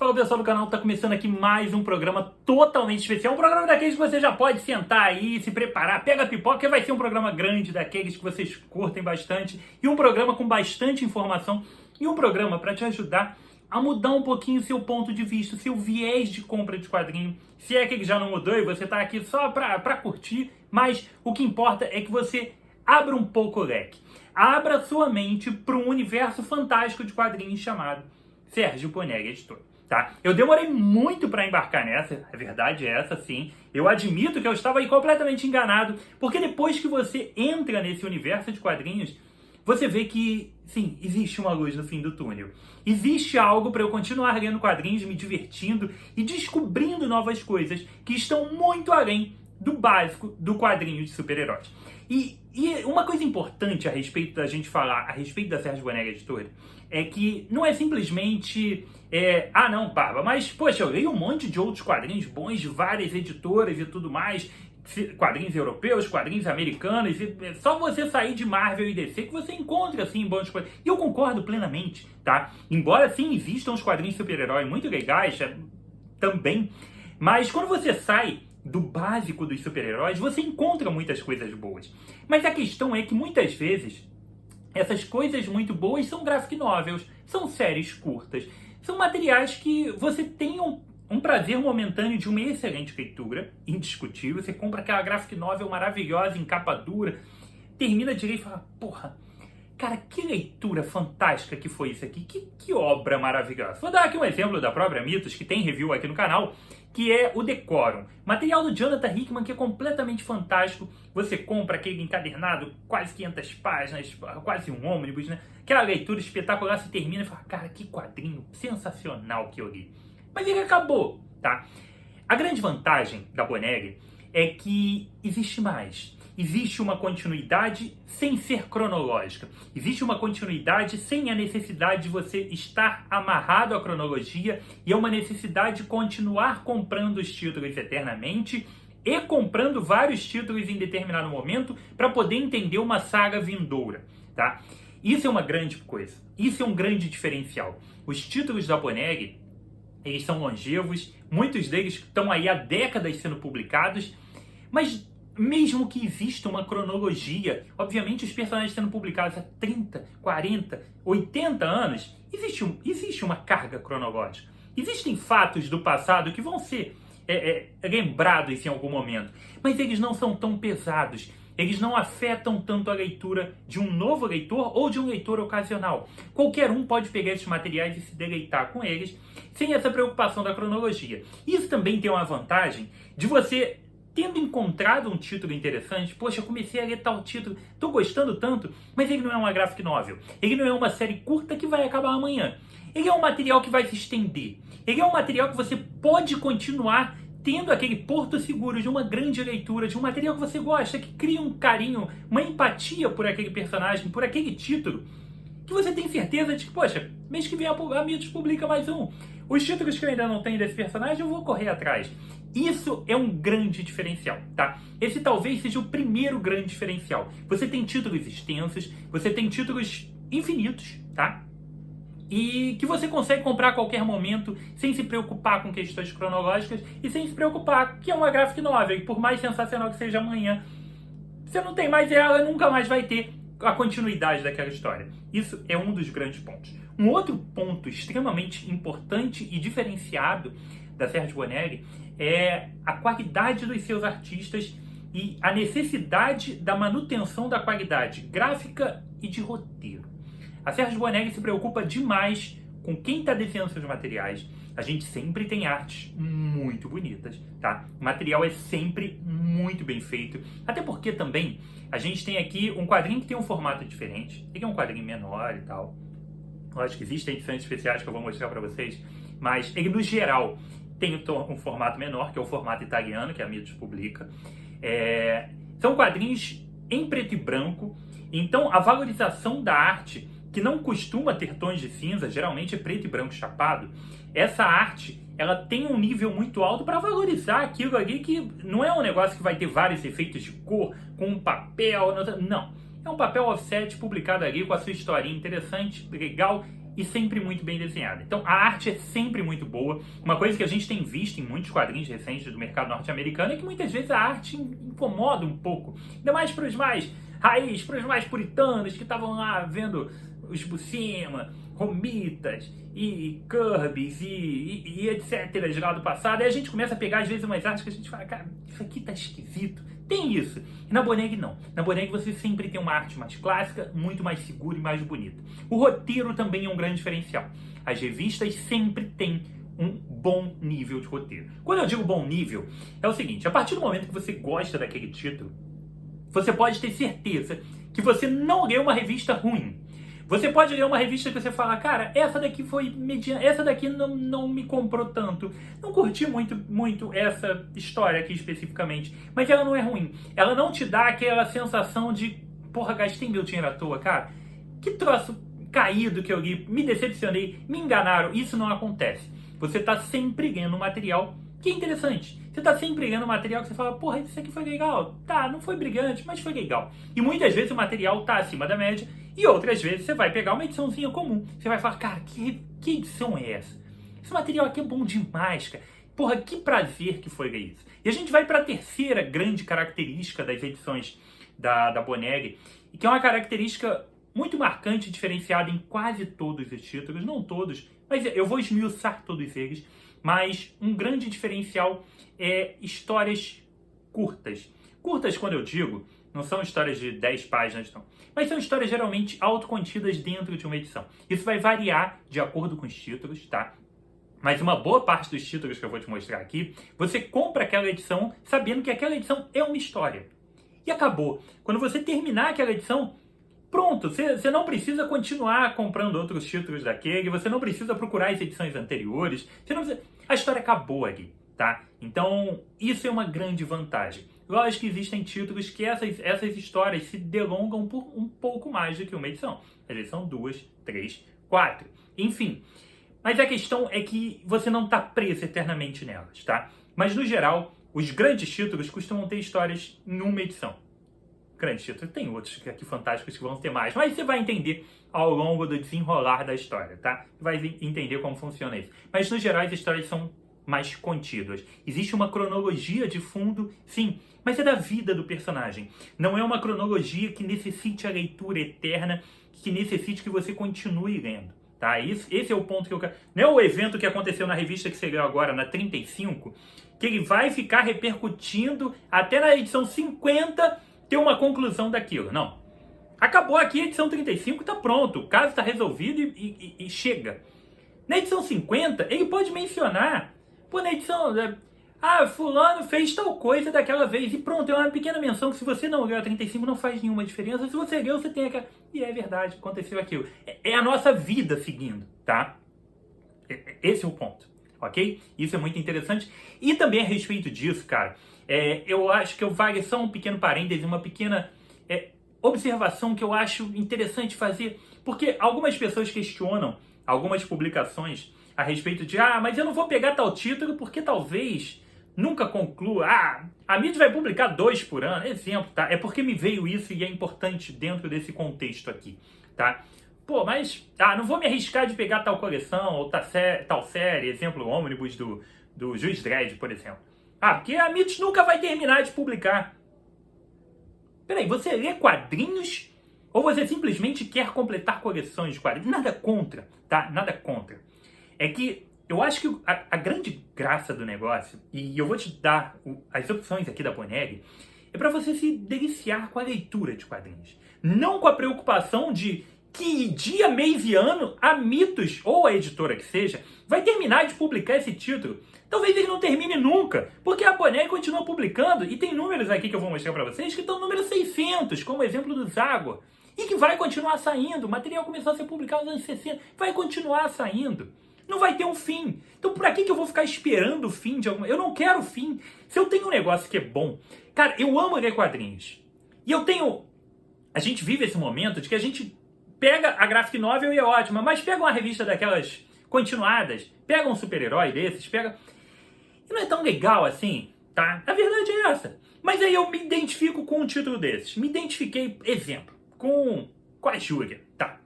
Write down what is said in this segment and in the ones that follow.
Fala pessoal do canal, tá começando aqui mais um programa totalmente especial, um programa daqueles que você já pode sentar aí, se preparar, pega a pipoca, que vai ser um programa grande daqueles que vocês curtem bastante, e um programa com bastante informação, e um programa para te ajudar a mudar um pouquinho o seu ponto de vista, o seu viés de compra de quadrinho, se é que ele já não mudou e você tá aqui só pra curtir, mas o que importa é que você abra um pouco o leque, abra sua mente para um universo fantástico de quadrinhos chamado Sérgio Bonegg Editor. Tá? Eu demorei muito para embarcar nessa, a verdade é essa, sim. Eu admito que eu estava aí completamente enganado, porque depois que você entra nesse universo de quadrinhos, você vê que, sim, existe uma luz no fim do túnel. Existe algo para eu continuar lendo quadrinhos, me divertindo e descobrindo novas coisas que estão muito além do básico do quadrinho de super-heróis. E uma coisa importante a respeito da gente falar, a respeito da Sérgio Bonegg Editora, é que não é simplesmente, não, Barba, mas, poxa, eu leio um monte de outros quadrinhos bons de várias editoras e tudo mais, quadrinhos europeus, quadrinhos americanos, e é só você sair de Marvel e DC que você encontra, assim, bons quadrinhos. E eu concordo plenamente, tá? Embora, sim, existam os quadrinhos de super-herói muito legais, também, mas quando você sai do básico dos super-heróis, você encontra muitas coisas boas. Mas a questão é que muitas vezes essas coisas muito boas são graphic novels, são séries curtas, são materiais que você tem um prazer momentâneo de uma excelente leitura, indiscutível. Você compra aquela graphic novel maravilhosa em capa dura, termina direito e fala, porra, cara, que leitura fantástica que foi isso aqui, que obra maravilhosa. Vou dar aqui um exemplo da própria Mitos, que tem review aqui no canal, que é o Decorum. Material do Jonathan Hickman, que é completamente fantástico. Você compra aquele encadernado, quase 500 páginas, quase um ônibus, né? Aquela leitura espetacular, você termina e fala, cara, que quadrinho sensacional que eu li. Mas ele acabou, tá? A grande vantagem da Bonegg é que existe mais. Existe uma continuidade sem ser cronológica. Existe uma continuidade sem a necessidade de você estar amarrado à cronologia e é uma necessidade de continuar comprando os títulos eternamente e comprando vários títulos em determinado momento para poder entender uma saga vindoura, tá? Isso é uma grande coisa. Isso é um grande diferencial. Os títulos da Bonegg, eles são longevos, muitos deles estão aí há décadas sendo publicados, mas mesmo que exista uma cronologia, obviamente os personagens sendo publicados há 30, 40, 80 anos, existe uma carga cronológica. Existem fatos do passado que vão ser lembrados em algum momento, mas eles não são tão pesados. Eles não afetam tanto a leitura de um novo leitor ou de um leitor ocasional. Qualquer um pode pegar esses materiais e se deleitar com eles sem essa preocupação da cronologia. Isso também tem uma vantagem de você, tendo encontrado um título interessante, poxa, eu comecei a ler tal título, estou gostando tanto, mas ele não é uma graphic novel, ele não é uma série curta que vai acabar amanhã. Ele é um material que vai se estender. Ele é um material que você pode continuar tendo aquele porto seguro de uma grande leitura, de um material que você gosta, que cria um carinho, uma empatia por aquele personagem, por aquele título, que você tem certeza de que, poxa, mês que vem a Mitos publica mais um. Os títulos que eu ainda não tenho desse personagem, eu vou correr atrás. Isso é um grande diferencial, tá? Esse talvez seja o primeiro grande diferencial. Você tem títulos extensos, você tem títulos infinitos, tá? E que você consegue comprar a qualquer momento sem se preocupar com questões cronológicas e sem se preocupar que é uma graphic novel e por mais sensacional que seja amanhã, você não tem mais ela, nunca mais vai ter a continuidade daquela história. Isso é um dos grandes pontos. Um outro ponto extremamente importante e diferenciado da Sérgio Bonegg é a qualidade dos seus artistas e a necessidade da manutenção da qualidade gráfica e de roteiro. A Sérgio Bonegg se preocupa demais com quem está descendo seus materiais. A gente sempre tem artes muito bonitas, tá? O material é sempre muito bem feito. Até porque também a gente tem aqui um quadrinho que tem um formato diferente. Ele é um quadrinho menor e tal. Lógico que existem edições especiais que eu vou mostrar para vocês. Mas ele, no geral, tem um formato menor, que é o formato italiano, que a Mitos publica. São quadrinhos em preto e branco. Então, a valorização da arte, que não costuma ter tons de cinza, geralmente é preto e branco chapado, essa arte, ela tem um nível muito alto para valorizar aquilo ali que não é um negócio que vai ter vários efeitos de cor, com um papel, não. É um papel offset publicado ali com a sua historinha interessante, legal e sempre muito bem desenhada. Então a arte é sempre muito boa. Uma coisa que a gente tem visto em muitos quadrinhos recentes do mercado norte-americano é que muitas vezes a arte incomoda um pouco. Ainda mais para os mais raiz, para os mais puritanos que estavam lá vendo os Buscema, Romitas e Kirby's e etc. lá do passado. Aí a gente começa a pegar às vezes umas artes que a gente fala, cara, isso aqui tá esquisito. Tem isso. E na Boneg não. Na Boneg você sempre tem uma arte mais clássica, muito mais segura e mais bonita. O roteiro também é um grande diferencial. As revistas sempre têm um bom nível de roteiro. Quando eu digo bom nível, é o seguinte, a partir do momento que você gosta daquele título, você pode ter certeza que você não lê uma revista ruim. Você pode ler uma revista que você fala, cara, essa daqui foi mediana, essa daqui não me comprou tanto. Não curti muito essa história aqui especificamente, mas ela não é ruim. Ela não te dá aquela sensação de, porra, gastei meu dinheiro à toa, cara. Que troço caído que eu li, me decepcionei, me enganaram. Isso não acontece. Você está sempre lendo um material que é interessante. Você está sempre lendo um material que você fala, porra, isso aqui foi legal. Tá, não foi brilhante, mas foi legal. E muitas vezes o material está acima da média e outras vezes você vai pegar uma ediçãozinha comum. Você vai falar, cara, que edição é essa? Esse material aqui é bom demais, cara. Porra, que prazer que foi ler isso. E a gente vai para a terceira grande característica das edições da Boneg, e que é uma característica muito marcante e diferenciada em quase todos os títulos, não todos, mas eu vou esmiuçar todos eles, mas um grande diferencial é histórias curtas. Curtas, quando eu digo, não são histórias de 10 páginas, não. Mas são histórias geralmente autocontidas dentro de uma edição. Isso vai variar de acordo com os títulos, tá? Mas uma boa parte dos títulos que eu vou te mostrar aqui, você compra aquela edição sabendo que aquela edição é uma história. E acabou. Quando você terminar aquela edição, pronto, você não precisa continuar comprando outros títulos daquele, você não precisa procurar as edições anteriores, a história acabou ali, tá? Então, isso é uma grande vantagem. Lógico que existem títulos que essas histórias se delongam por um pouco mais do que uma edição. Às vezes são 2, 3, 4, enfim. Mas a questão é que você não está preso eternamente nelas, tá? Mas, no geral, os grandes títulos costumam ter histórias em uma edição. Grandes títulos, tem outros aqui fantásticos que vão ter mais, mas você vai entender ao longo do desenrolar da história, tá? Vai entender como funciona isso. Mas, no geral, as histórias são mais contínuas. Existe uma cronologia de fundo, sim, mas é da vida do personagem. Não é uma cronologia que necessite a leitura eterna, que necessite que você continue lendo. Tá? Esse é o ponto que eu quero. Não é o evento que aconteceu na revista que você leu agora, na 35, que ele vai ficar repercutindo até na edição 50 ter uma conclusão daquilo. Não. Acabou aqui a edição 35, tá pronto. O caso está resolvido e chega. Na edição 50, ele pode mencionar, pô, na edição, fulano fez tal coisa daquela vez, e pronto, é uma pequena menção que se você não leu a 35 não faz nenhuma diferença, se você leu, você tem aquela, e é verdade, aconteceu aquilo. É a nossa vida seguindo, tá? Esse é o ponto, ok? Isso é muito interessante, e também a respeito disso, cara, eu acho que eu vale só um pequeno parêntese, uma pequena observação que eu acho interessante fazer, porque algumas pessoas questionam algumas publicações a respeito de, mas eu não vou pegar tal título porque talvez nunca conclua. A mídia vai publicar 2 por ano, exemplo, tá? É porque me veio isso e é importante dentro desse contexto aqui, tá? Pô, mas, não vou me arriscar de pegar tal coleção ou tal série, exemplo, o Ônibus do Juiz Dredd, por exemplo. Porque a mídia nunca vai terminar de publicar. Peraí, você lê quadrinhos ou você simplesmente quer completar coleções de quadrinhos? Nada contra, tá? Nada contra. É que eu acho que a grande graça do negócio, e eu vou te dar as opções aqui da Boneg, é para você se deliciar com a leitura de quadrinhos. Não com a preocupação de que dia, mês e ano a Mitos, ou a editora que seja, vai terminar de publicar esse título. Talvez ele não termine nunca, porque a Boneg continua publicando, e tem números aqui que eu vou mostrar para vocês que estão no número 600, como exemplo do Zagor, e que vai continuar saindo. O material começou a ser publicado nos anos 60, vai continuar saindo. Não vai ter um fim. Então, por que eu vou ficar esperando o fim de alguma... Eu não quero o fim. Se eu tenho um negócio que é bom... Cara, eu amo ler quadrinhos. E eu tenho... A gente vive esse momento de que a gente pega a graphic novel e é ótima, mas pega uma revista daquelas continuadas, pega um super-herói desses, pega... E não é tão legal assim, tá? A verdade é essa. Mas aí eu me identifico com um título desses. Me identifiquei, exemplo, com a Júlia, tá?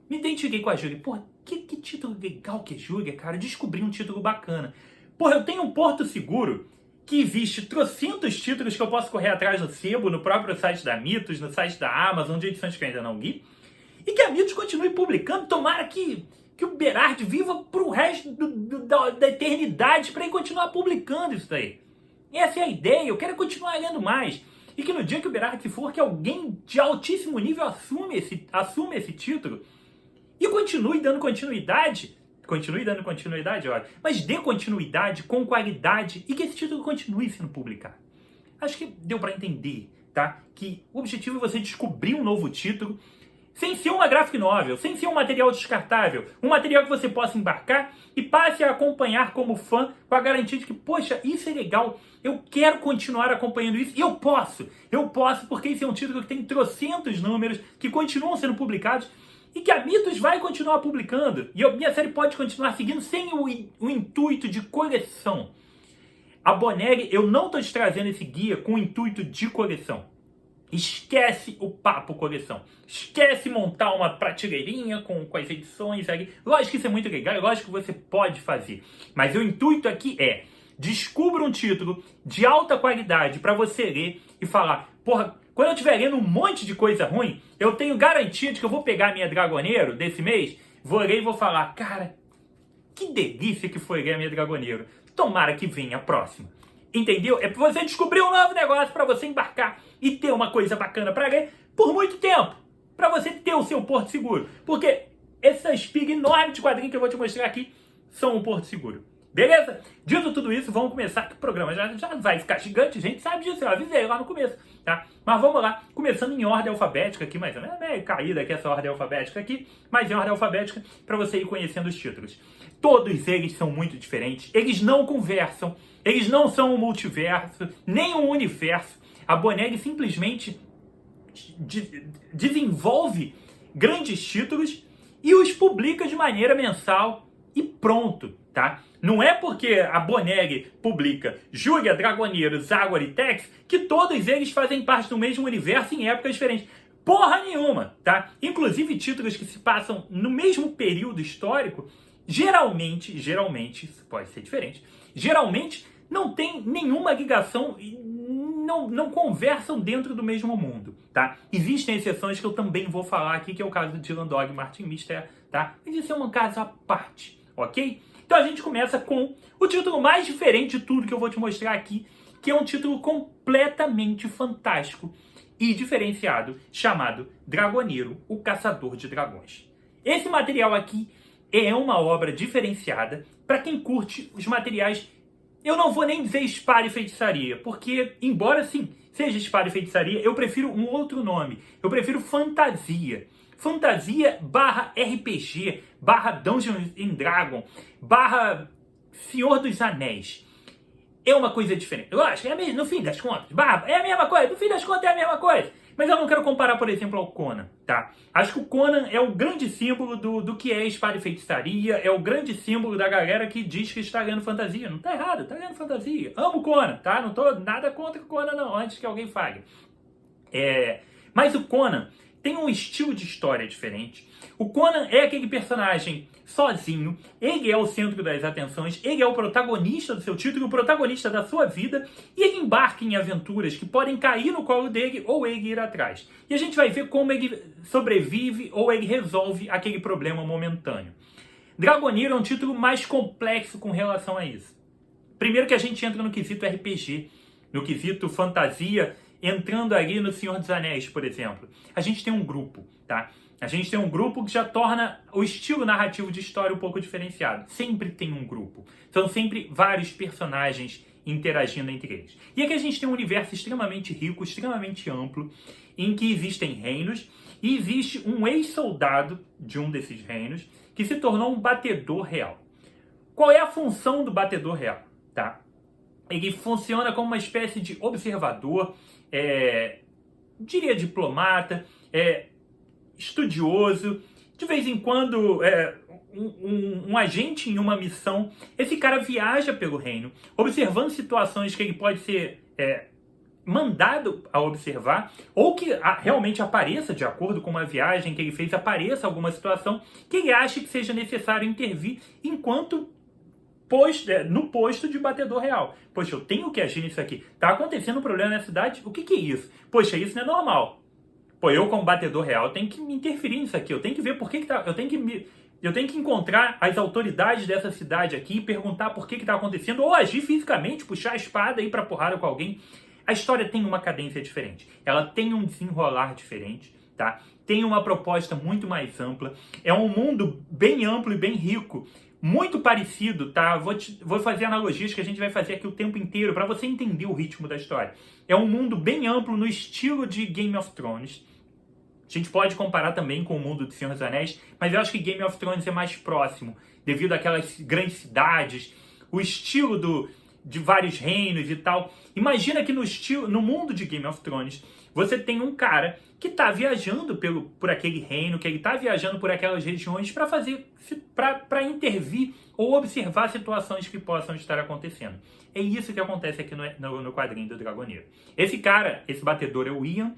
Me identifiquei com a Júlia. Pô, que título legal que é Júlia, cara. Eu descobri um título bacana. Porra, eu tenho um Porto Seguro que existe trocentos títulos que eu posso correr atrás no sebo, no próprio site da Mitos, no site da Amazon, de edições que eu ainda não li. E que a Mitos continue publicando. Tomara que o Berardi viva pro resto da eternidade para ele continuar publicando isso daí. Essa é a ideia. Eu quero continuar lendo mais. E que no dia que o Berardi se for, que alguém de altíssimo nível assume esse título e continue dando continuidade. Continue dando continuidade, olha. Mas dê continuidade com qualidade e que esse título continue sendo publicado. Acho que deu para entender, tá? Que o objetivo é você descobrir um novo título sem ser uma graphic novel, sem ser um material descartável, um material que você possa embarcar e passe a acompanhar como fã com a garantia de que, poxa, isso é legal, eu quero continuar acompanhando isso e eu posso porque esse é um título que tem trocentos números que continuam sendo publicados e que a Mitos vai continuar publicando e minha série pode continuar seguindo sem o intuito de coleção. A Boneg, eu não estou te trazendo esse guia com o intuito de coleção. Esquece o papo coleção. Esquece montar uma prateleirinha com as edições ali. Lógico que isso é muito legal, lógico que você pode fazer. Mas o intuito aqui é: descubra um título de alta qualidade para você ler e falar, porra, quando eu estiver lendo um monte de coisa ruim, eu tenho garantia de que eu vou pegar a minha Dragoneiro desse mês, vou ler e vou falar, cara, que delícia que foi ler a minha Dragoneiro. Tomara que venha a próxima. Entendeu? É pra você descobrir um novo negócio, para você embarcar e ter uma coisa bacana para ler por muito tempo. Para você ter o seu Porto Seguro. Porque essa espiga enorme de quadrinho que eu vou te mostrar aqui são um Porto Seguro. Beleza? Dito tudo isso, vamos começar, que o programa já vai ficar gigante, a gente sabe disso, eu avisei lá no começo, tá? Mas vamos lá, começando em ordem alfabética aqui, mais ou menos, é meio caída aqui essa ordem alfabética aqui, mas em ordem alfabética, para você ir conhecendo os títulos. Todos eles são muito diferentes, eles não conversam, eles não são um multiverso, nem um universo. A Boneg simplesmente desenvolve grandes títulos e os publica de maneira mensal e pronto, tá? Não é porque a Boneg publica Júlia, Dragoneiro, Zagor e Tex que todos eles fazem parte do mesmo universo em épocas diferentes. Porra nenhuma, tá? Inclusive títulos que se passam no mesmo período histórico, geralmente, isso pode ser diferente, geralmente não tem nenhuma ligação e não conversam dentro do mesmo mundo, tá? Existem exceções que eu também vou falar aqui, que é o caso do Dylan Dog e Martin Mister, tá? Mas isso é um caso à parte, ok? Então a gente começa com o título mais diferente de tudo que eu vou te mostrar aqui, que é um título completamente fantástico e diferenciado, chamado Dragoneiro, o Caçador de Dragões. Esse material aqui é uma obra diferenciada para quem curte os materiais. Eu não vou nem dizer espada e feitiçaria, porque, embora sim seja espada e feitiçaria, eu prefiro um outro nome. Eu prefiro fantasia. Fantasia barra RPG, barra Dungeons and Dragons, barra Senhor dos Anéis. É uma coisa diferente. Lógico, no fim das contas, é a mesma coisa. No fim das contas é a mesma coisa. Mas eu não quero comparar, por exemplo, ao Conan, tá? Acho que o Conan é o grande símbolo do que é espada e feitiçaria, é o grande símbolo da galera que diz que está lendo fantasia. Não tá errado, tá lendo fantasia. Amo o Conan, tá? Não tô nada contra o Conan, não, antes que alguém fale. Mas o Conan tem um estilo de história diferente. O Conan é aquele personagem sozinho, ele é o centro das atenções, ele é o protagonista do seu título, o protagonista da sua vida, e ele embarca em aventuras que podem cair no colo dele ou ele ir atrás. E a gente vai ver como ele sobrevive ou ele resolve aquele problema momentâneo. Dragoneiro é um título mais complexo com relação a isso. Primeiro que a gente entra no quesito RPG, no quesito fantasia, entrando ali no Senhor dos Anéis, por exemplo. A gente tem um grupo, tá? A gente tem um grupo que já torna o estilo narrativo de história um pouco diferenciado. Sempre tem um grupo. São sempre vários personagens interagindo entre eles. E aqui a gente tem um universo extremamente rico, extremamente amplo, em que existem reinos, e existe um ex-soldado de um desses reinos que se tornou um batedor real. Qual é a função do batedor real? Tá? Ele funciona como uma espécie de observador, diria diplomata, estudioso, de vez em quando um agente em uma missão. Esse cara viaja pelo reino, observando situações que ele pode ser mandado a observar, ou que realmente apareça, de acordo com uma viagem que ele fez, apareça alguma situação que ele ache que seja necessário intervir enquanto no posto de batedor real. Poxa, eu tenho que agir nisso aqui. Tá acontecendo um problema na cidade? O que é isso? Poxa, isso não é normal. Pô, eu como batedor real tenho que me interferir nisso aqui. Eu tenho que ver por que tá... Eu tenho que encontrar as autoridades dessa cidade aqui e perguntar por que tá acontecendo, ou agir fisicamente, puxar a espada e ir pra porrada com alguém. A história tem uma cadência diferente. Ela tem um desenrolar diferente, tá? Tem uma proposta muito mais ampla. É um mundo bem amplo e bem rico. Muito parecido, tá? Vou fazer analogias que a gente vai fazer aqui o tempo inteiro para você entender o ritmo da história. É um mundo bem amplo no estilo de Game of Thrones. A gente pode comparar também com o mundo de Senhor dos Anéis, mas eu acho que Game of Thrones é mais próximo, devido àquelas grandes cidades, o estilo de vários reinos e tal. Imagina que no mundo de Game of Thrones, você tem um cara que está viajando por aquele reino, que ele está viajando por aquelas regiões para intervir ou observar situações que possam estar acontecendo. É isso que acontece aqui no quadrinho do Dragoneiro. Esse cara, esse batedor é o Ian,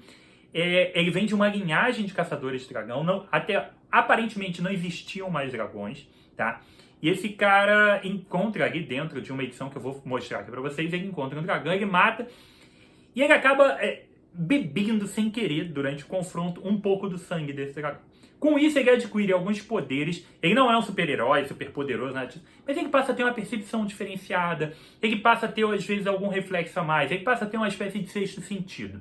ele vem de uma linhagem de caçadores de dragão, até aparentemente não existiam mais dragões, tá? E esse cara encontra ali dentro de uma edição que eu vou mostrar aqui para vocês, ele encontra um dragão, ele mata, e ele acaba bebendo sem querer, durante o confronto, um pouco do sangue desse dragão. Com isso, ele adquire alguns poderes. Ele não é um super-herói, super poderoso, nada disso, mas ele passa a ter uma percepção diferenciada, ele passa a ter, às vezes, algum reflexo a mais, ele passa a ter uma espécie de sexto sentido.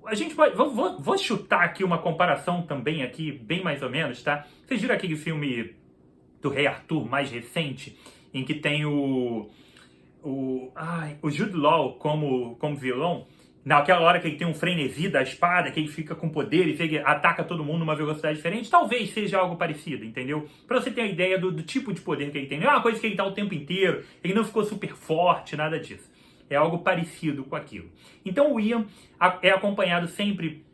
A gente pode... Vou chutar aqui uma comparação também aqui, bem mais ou menos, tá? Vocês viram aquele filme do Rei Arthur, mais recente, em que tem o Jude Law como vilão? Naquela hora que ele tem um frenesi da espada, que ele fica com poderes, ele ataca todo mundo numa velocidade diferente, talvez seja algo parecido, entendeu? Pra você ter a ideia do tipo de poder que ele tem. Não é uma coisa que ele tá o tempo inteiro, ele não ficou super forte, nada disso. É algo parecido com aquilo. Então o Ian é acompanhado sempre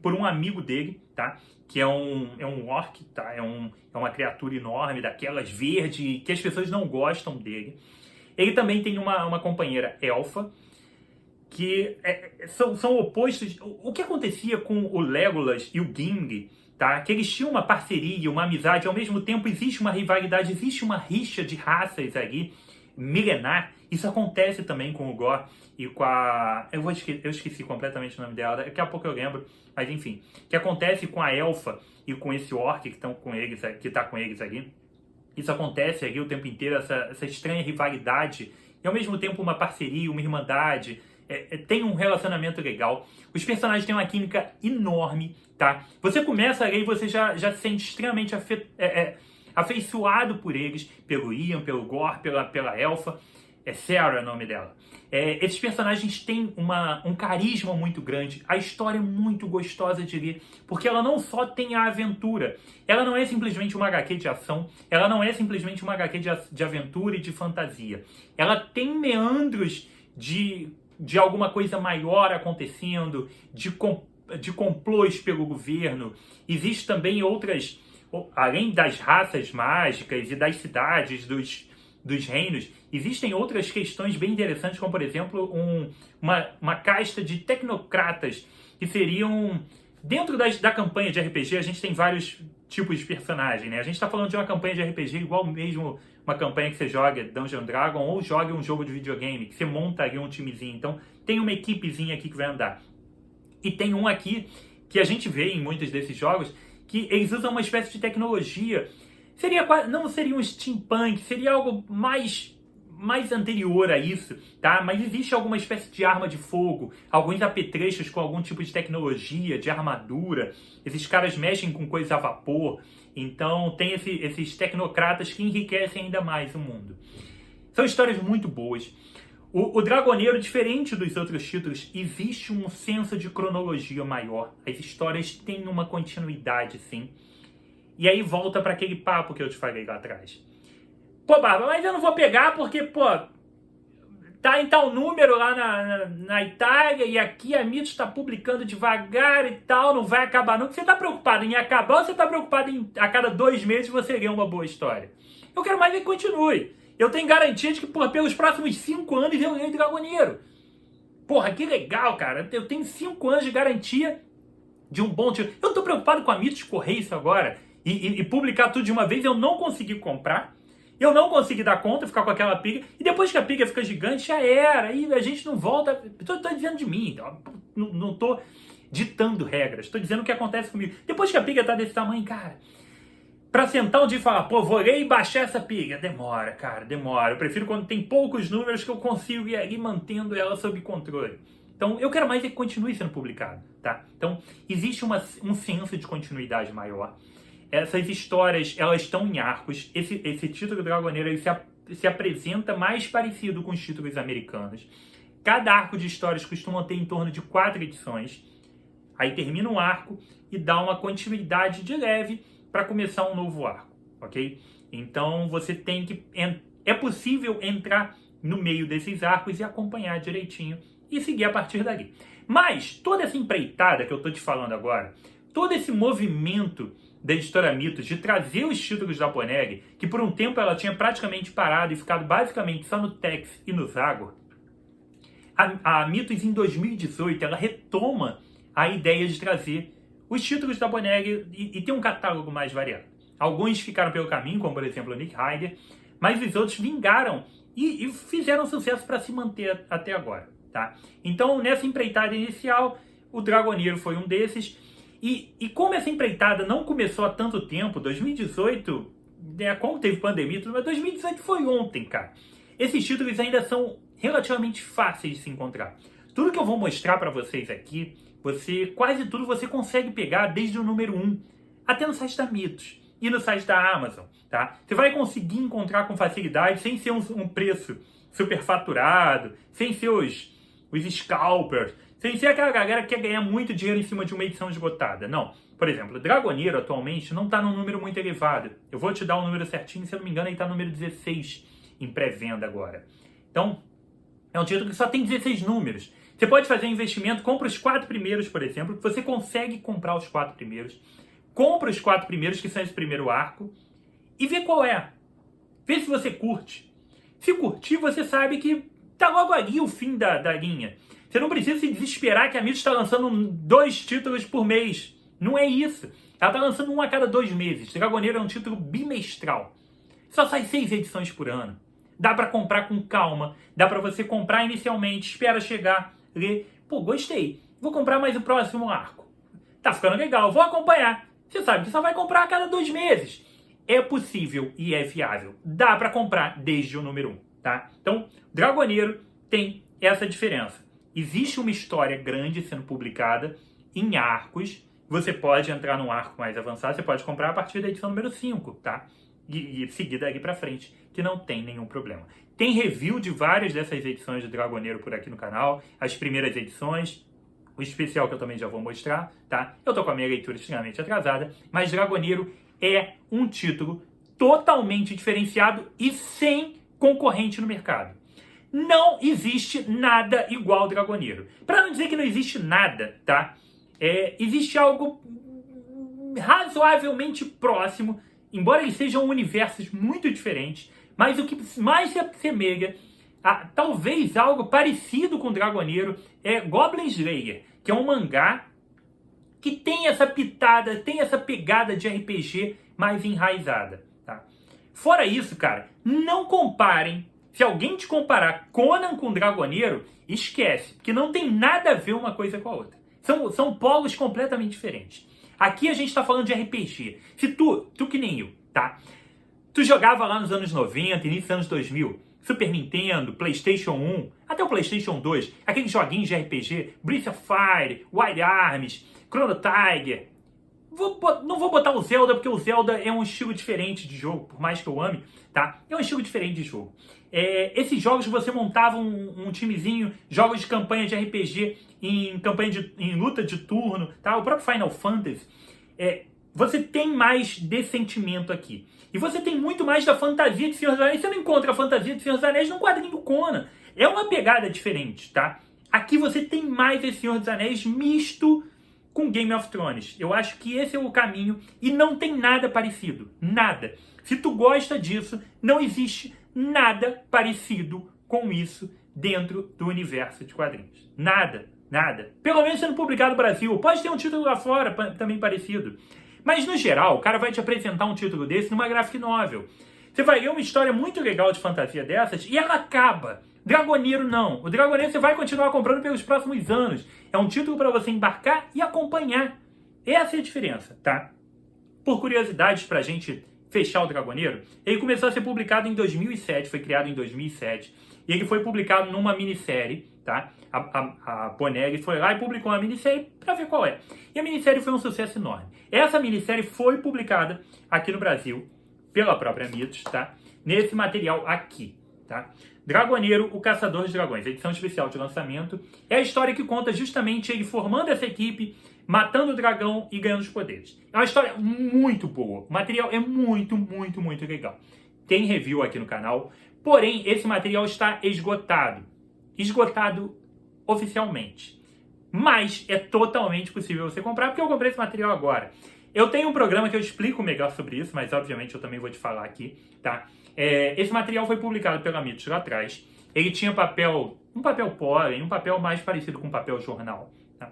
por um amigo dele, tá? Que é um orc, tá? É uma criatura enorme, daquelas verde, que as pessoas não gostam dele. Ele também tem uma companheira elfa, que são opostos. O que acontecia com o Legolas e o Gimli, tá? Que eles tinham uma parceria, uma amizade, ao mesmo tempo existe uma rivalidade, existe uma rixa de raças ali, milenar. Isso acontece também com o Gor e com a... Eu esqueci completamente o nome dela, daqui a pouco eu lembro, mas enfim. Que acontece com a elfa e com esse orc que está com eles ali. Isso acontece ali o tempo inteiro, essa estranha rivalidade, e ao mesmo tempo uma parceria, uma irmandade, tem um relacionamento legal. Os personagens têm uma química enorme, tá? Você começa ali e você já se sente extremamente afeiçoado por eles, pelo Ian, pelo Gor, pela elfa. Sarah é o nome dela. Esses personagens têm um carisma muito grande, a história é muito gostosa de ler, porque ela não só tem a aventura, ela não é simplesmente uma HQ de ação, ela não é simplesmente uma HQ de aventura e de fantasia. Ela tem meandros de alguma coisa maior acontecendo, de complôs pelo governo. Existe também outras, além das raças mágicas e das cidades, dos reinos, existem outras questões bem interessantes, como por exemplo uma casta de tecnocratas que seriam... Dentro da campanha de RPG a gente tem vários tipos de personagem, né? A gente está falando de uma campanha de RPG igual mesmo uma campanha que você joga Dungeon Dragon ou joga um jogo de videogame, que você monta ali um timezinho. Então tem uma equipezinha aqui que vai andar. E tem um aqui que a gente vê em muitos desses jogos que eles usam uma espécie de tecnologia. Não seria um steampunk, seria algo mais anterior a isso, tá? Mas existe alguma espécie de arma de fogo, alguns apetrechos com algum tipo de tecnologia, de armadura. Esses caras mexem com coisa a vapor. Então tem esses tecnocratas que enriquecem ainda mais o mundo. São histórias muito boas. O Dragoneiro, diferente dos outros títulos, existe um senso de cronologia maior. As histórias têm uma continuidade, sim. E aí volta para aquele papo que eu te falei lá atrás. Pô, Barba, mas eu não vou pegar porque, pô, tá em tal número lá na Itália e aqui a Mitos está publicando devagar e tal, não vai acabar nunca. Você tá preocupado em acabar ou você tá preocupado em a cada 2 meses você ler uma boa história? Eu quero mais que continue. Eu tenho garantia de que, porra, pelos próximos 5 anos eu ganho Dragoneiro. Porra, que legal, cara. Eu tenho 5 anos de garantia de um bom título. Eu tô preocupado com a Mitos correr isso agora e publicar tudo de uma vez. Eu não consegui comprar. Eu não consegui dar conta, ficar com aquela piga. E depois que a piga fica gigante, já era. Aí a gente não volta. Tô dizendo de mim. Não tô ditando regras. Tô dizendo o que acontece comigo. Depois que a piga tá desse tamanho, cara, pra sentar um dia e falar, pô, vou ler e baixar essa piga. Demora, cara, demora. Eu prefiro quando tem poucos números que eu consigo ir mantendo ela sob controle. Então, eu quero mais é que continue sendo publicado, tá? Então, existe um senso de continuidade maior. Essas histórias, elas estão em arcos. Esse título Dragoneiro, ele se apresenta mais parecido com os títulos americanos. Cada arco de histórias costuma ter em torno de 4 edições. Aí termina um arco e dá uma continuidade de leve para começar um novo arco, ok? Então, você tem que... É possível entrar no meio desses arcos e acompanhar direitinho e seguir a partir dali. Mas, toda essa empreitada que eu estou te falando agora, todo esse movimento da editora Mitos de trazer os títulos da Boneg, que por um tempo ela tinha praticamente parado e ficado basicamente só no Tex e no Zagor, a Mitos em 2018 ela retoma a ideia de trazer os títulos da Boneg e ter um catálogo mais variado. Alguns ficaram pelo caminho, como por exemplo o Nick Ryder, mas os outros vingaram e fizeram sucesso para se manter até agora. Tá? Então, nessa empreitada inicial, o Dragoneiro foi um desses. E como essa empreitada não começou há tanto tempo, 2018, como teve pandemia, mas 2018 foi ontem, cara. Esses títulos ainda são relativamente fáceis de se encontrar. Tudo que eu vou mostrar para vocês aqui, quase tudo você consegue pegar desde o número 1, até no site da Mitos e no site da Amazon. Tá? Você vai conseguir encontrar com facilidade, sem ser um preço superfaturado, sem ser os scalpers, sem ser aquela galera que quer ganhar muito dinheiro em cima de uma edição esgotada. Não. Por exemplo, o Dragoneiro atualmente não está num número muito elevado. Eu vou te dar o número certinho, se eu não me engano, ele está no número 16 em pré-venda agora. Então, é um título que só tem 16 números. Você pode fazer um investimento, compra os 4 primeiros, por exemplo, que você consegue comprar os 4 primeiros. Compra os 4 primeiros, que são esse primeiro arco, e vê qual é. Vê se você curte. Se curtir, você sabe que tá logo ali o fim da linha. Você não precisa se desesperar que a Mitos está lançando 2 títulos por mês. Não é isso. Ela está lançando um a cada 2 meses. Dragoneiro é um título bimestral. Só sai 6 edições por ano. Dá para comprar com calma. Dá para você comprar inicialmente, espera chegar, ler. Pô, gostei. Vou comprar mais o próximo arco. Tá ficando legal, vou acompanhar. Você sabe que só vai comprar a cada 2 meses. É possível e é viável. Dá para comprar desde o número 1, tá? Então, Dragoneiro tem essa diferença. Existe uma história grande sendo publicada em arcos. Você pode entrar num arco mais avançado, você pode comprar a partir da edição número 5, tá? E seguir daqui pra frente, que não tem nenhum problema. Tem review de várias dessas edições de Dragoneiro por aqui no canal. As primeiras edições, o especial que eu também já vou mostrar, tá? Eu tô com a minha leitura extremamente atrasada, mas Dragoneiro é um título totalmente diferenciado e sem concorrente no mercado. Não existe nada igual ao Dragoneiro. Para não dizer que não existe nada, tá? Existe algo razoavelmente próximo, embora eles sejam universos muito diferentes, mas o que mais se assemelha a talvez algo parecido com Dragoneiro é Goblin Slayer, que é um mangá que tem essa pitada, tem essa pegada de RPG mais enraizada, tá? Fora isso, cara, não comparem. Se alguém te comparar Conan com Dragoneiro, esquece, porque não tem nada a ver uma coisa com a outra. São polos completamente diferentes. Aqui a gente tá falando de RPG. Se tu que nem eu, tá? Tu jogava lá nos anos 90, início dos anos 2000, Super Nintendo, PlayStation 1, até o PlayStation 2, aqueles joguinhos de RPG, Breath of Fire, Wild Arms, Chrono Trigger. Não vou botar o Zelda, porque o Zelda é um estilo diferente de jogo, por mais que eu ame, tá? É um estilo diferente de jogo. Esses jogos você montava um timezinho, jogos de campanha de RPG, em luta de turno, tá? O próprio Final Fantasy. Você tem mais desse sentimento aqui. E você tem muito mais da fantasia de Senhor dos Anéis. Você não encontra a fantasia de Senhor dos Anéis no quadrinho do Conan. É uma pegada diferente, tá? Aqui você tem mais esse Senhor dos Anéis misto com Game of Thrones. Eu acho que esse é o caminho e não tem nada parecido. Nada. Se tu gosta disso, não existe nada parecido com isso dentro do universo de quadrinhos. Nada, nada. Pelo menos sendo publicado no Brasil. Pode ter um título lá fora também parecido. Mas, no geral, o cara vai te apresentar um título desse numa graphic novel. Você vai ler uma história muito legal de fantasia dessas e ela acaba. Dragoneiro não. O Dragoneiro você vai continuar comprando pelos próximos anos. É um título para você embarcar e acompanhar. Essa é a diferença, tá? Por curiosidades pra gente fechar o Dragoneiro, ele começou a ser publicado em 2007, foi criado em 2007, e ele foi publicado numa minissérie, tá? A Bonelli foi lá e publicou uma minissérie pra ver qual é. E a minissérie foi um sucesso enorme. Essa minissérie foi publicada aqui no Brasil, pela própria Mitos, tá? Nesse material aqui, tá? Dragoneiro, o Caçador de Dragões, edição especial de lançamento. É a história que conta justamente ele formando essa equipe, matando o dragão e ganhando os poderes. É uma história muito boa. O material é muito, muito, muito legal. Tem review aqui no canal. Porém, esse material está esgotado. Esgotado oficialmente. Mas é totalmente possível você comprar, porque eu comprei esse material agora. Eu tenho um programa que eu explico melhor sobre isso, mas obviamente eu também vou te falar aqui, tá? Esse material foi publicado pela Mitos lá atrás. Ele tinha um papel pólen, um papel mais parecido com um papel jornal, tá?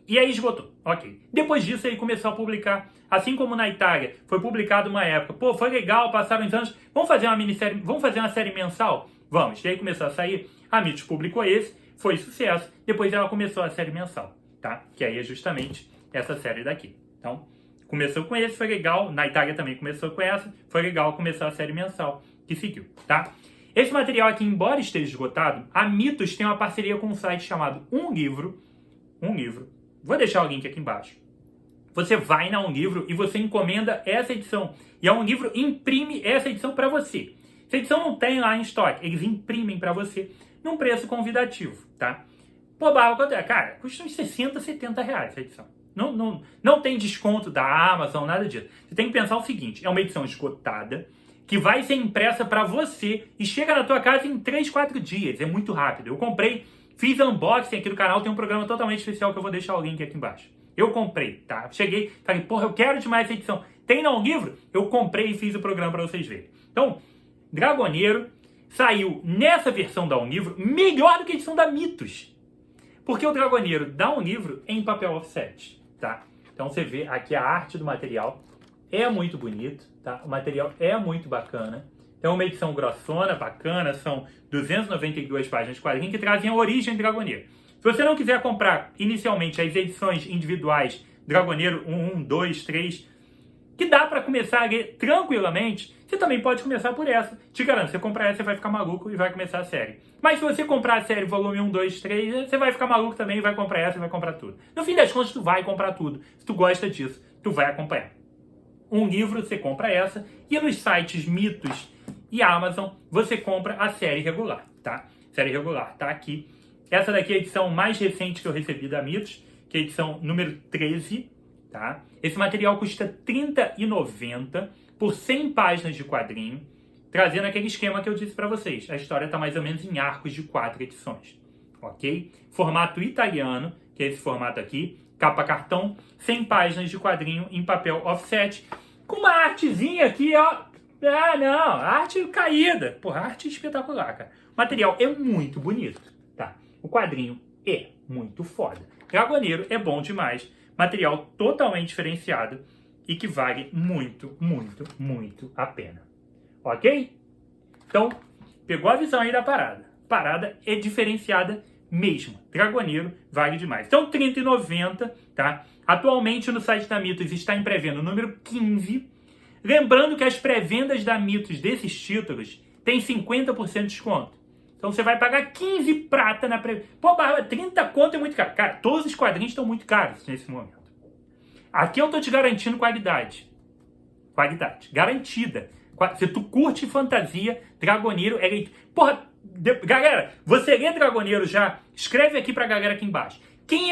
E aí esgotou, ok. Depois disso ele começou a publicar, assim como na Itália, foi publicado uma época. Pô, foi legal, passaram os anos, vamos fazer uma minissérie, vamos fazer uma série mensal? Vamos. E aí começou a sair, a Mitos publicou esse, foi sucesso, depois ela começou a série mensal, tá? Que aí é justamente essa série daqui. Então, começou com esse, foi legal, na Itália também começou com essa, foi legal, começou a série mensal, que seguiu, tá? Esse material aqui, embora esteja esgotado, a Mitos tem uma parceria com um site chamado Um Livro, vou deixar o link aqui embaixo. Você vai na Um Livro e você encomenda essa edição. E a Um Livro imprime essa edição para você. Essa edição não tem lá em estoque. Eles imprimem para você num preço convidativo, tá? Pô, Barba, quanto é? Cara, custa uns 60, 70 reais essa edição. Não tem desconto da Amazon, nada disso. Você tem que pensar o seguinte, é uma edição esgotada, que vai ser impressa para você e chega na tua casa em 3, 4 dias. É muito rápido. Eu comprei, fiz unboxing aqui no canal, tem um programa totalmente especial que eu vou deixar o link aqui embaixo. Eu comprei, tá? Cheguei, falei, porra, eu quero demais essa edição. Tem não um livro? Eu comprei e fiz o programa para vocês verem. Então, Dragoneiro saiu nessa versão da Um Livro melhor do que a edição da Mitos. Porque o Dragoneiro da Um Livro é em papel offset, tá? Então você vê aqui a arte do material. É muito bonito, tá? O material é muito bacana. É uma edição grossona, bacana. São 292 páginas de quadrinho que trazem a origem do Dragoneiro. Se você não quiser comprar inicialmente as edições individuais Dragoneiro 1, 2, 3, que dá para começar a ler tranquilamente, você também pode começar por essa. Te garanto, você comprar essa, você vai ficar maluco e vai começar a série. Mas se você comprar a série volume 1, 2, 3, você vai ficar maluco também e vai comprar essa e vai comprar tudo. No fim das contas, tu vai comprar tudo. Se tu gosta disso, tu vai acompanhar. Um livro, você compra essa. E nos sites Mitos e Amazon, você compra a série regular, tá? Série regular, tá aqui. Essa daqui é a edição mais recente que eu recebi da Mitos, que é a edição número 13, tá? Esse material custa R$ 30,90 por 100 páginas de quadrinho, trazendo aquele esquema que eu disse para vocês. A história está mais ou menos em arcos de 4 edições, ok? Formato italiano, que é esse formato aqui, capa cartão, 100 páginas de quadrinho em papel offset, com uma artezinha aqui, ó. Ah, não, arte caída. Porra, arte espetacular, cara. O material é muito bonito, tá? O quadrinho é muito foda. Dragoneiro é bom demais. Material totalmente diferenciado e que vale muito, muito, muito a pena. Ok? Então, pegou a visão aí da parada. Parada é diferenciada mesmo. Dragoneiro vale demais. Então, R$ 30,90, tá? Atualmente no site da Mitos está em pré-venda o número 15. Lembrando que as pré-vendas da Mitos desses títulos tem 50% de desconto. Então você vai pagar 15 prata na pré-venda. Pô, Barba, 30 conto é muito caro. Cara, todos os quadrinhos estão muito caros nesse momento. Aqui eu tô te garantindo qualidade. Qualidade. Garantida. Se tu curte fantasia, Dragoneiro é... Porra, galera, você lê Dragoneiro já? Escreve aqui pra galera aqui embaixo. Quem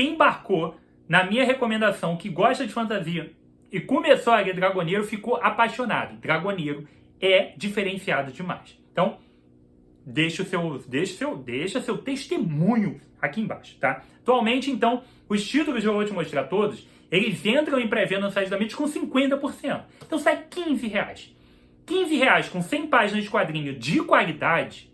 embarcou na minha recomendação, que gosta de fantasia e começou a ler Dragoneiro, ficou apaixonado. Dragoneiro é diferenciado demais. Então, deixa seu testemunho aqui embaixo, tá? Atualmente, então, os títulos que eu vou te mostrar todos, eles entram em pré-venda no site da Mitos com 50%. Então sai R$ 15. R$15 com 100 páginas de quadrinho de qualidade.